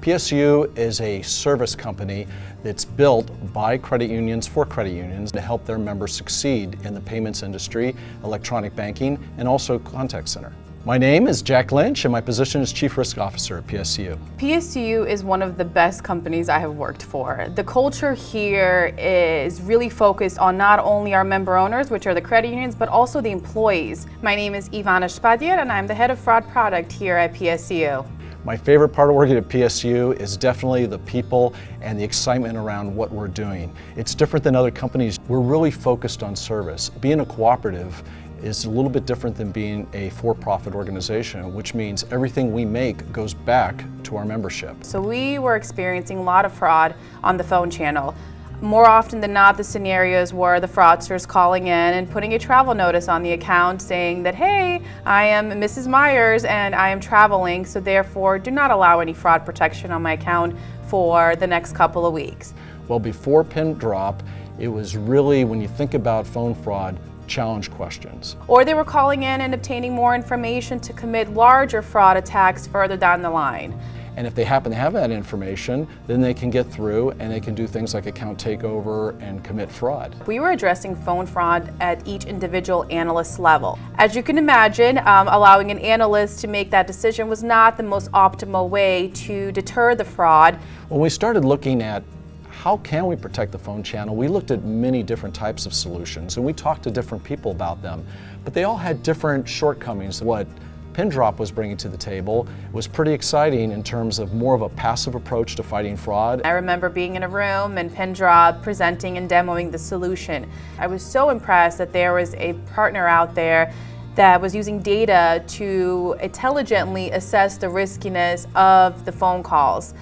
PSCU is a service company that's built by credit unions for credit unions to help their members succeed in the payments industry, electronic banking, and also contact center. My name is Jack Lynch and my position is Chief Risk Officer at PSCU. PSCU is one of the best companies I have worked for. The culture here is really focused on not only our member owners, which are the credit unions, but also the employees. My name is Ivana Spadier and I'm the head of fraud product here at PSCU. My favorite part of working at PSCU is definitely the people and the excitement around what we're doing. It's different than other companies. We're really focused on service. Being a cooperative is a little bit different than being a for-profit organization, which means everything we make goes back to our membership. So we were experiencing a lot of fraud on the phone channel. More often than not, the scenarios were the fraudsters calling in and putting a travel notice on the account saying that, hey, I am Mrs. Myers and I am traveling, so therefore do not allow any fraud protection on my account for the next couple of weeks. Well, before Pindrop, it was really, when you think about phone fraud, challenge questions. Or they were calling in and obtaining more information to commit larger fraud attacks further down the line. And if they happen to have that information, then they can get through and they can do things like account takeover and commit fraud. We were addressing phone fraud at each individual analyst level. As you can imagine, allowing an analyst to make that decision was not the most optimal way to deter the fraud. When we started looking at how can we protect the phone channel, we looked at many different types of solutions and we talked to different people about them, but they all had different shortcomings. What Pindrop was bringing to the table was pretty exciting in terms of more of a passive approach to fighting fraud. I remember being in a room and Pindrop presenting and demoing the solution. I was so impressed that there was a partner out there that was using data to intelligently assess the riskiness of the phone calls.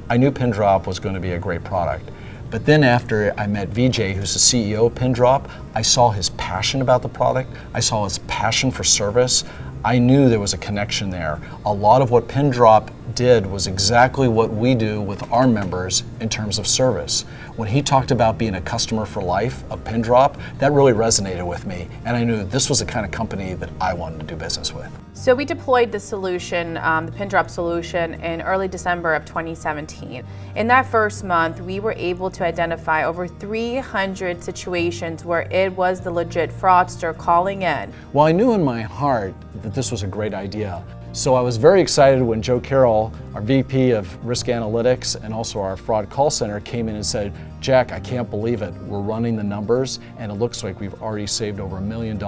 I knew Pindrop was going to be a great product, but then after I met Vijay, who's the CEO of Pindrop, I saw his passion about the product, I saw his passion for service. I knew there was a connection there. A lot of what Pindrop did was exactly what we do with our members in terms of service. When he talked about being a customer for life of Pindrop, that really resonated with me, and I knew this was the kind of company that I wanted to do business with. So we deployed the solution, the Pindrop solution, in early December of 2017. In that first month, we were able to identify over 300 situations where it was the legit fraudster calling in. Well, I knew in my heart that this was a great idea. So I was very excited when Joe Carroll, our VP of Risk Analytics and also our fraud call center, came in and said, Jack, I can't believe it. We're running the numbers and it looks like we've already saved over $1 million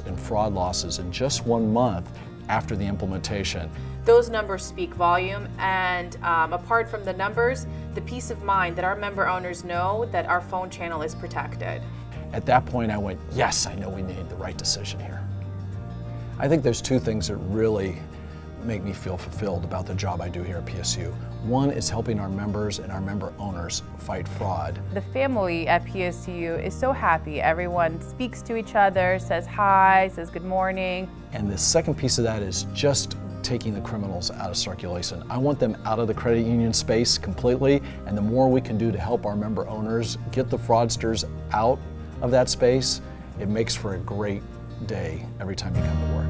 in fraud losses in just 1 month after the implementation. Those numbers speak volume, and apart from the numbers, the peace of mind that our member owners know that our phone channel is protected. At that point I went, yes, I know we made the right decision here. I think there's two things that really make me feel fulfilled about the job I do here at PSCU. One is helping our members and our member owners fight fraud. The family at PSCU is so happy. Everyone speaks to each other, says hi, says good morning. And the second piece of that is just taking the criminals out of circulation. I want them out of the credit union space completely, and the more we can do to help our member owners get the fraudsters out of that space, it makes for a great day every time you come to work.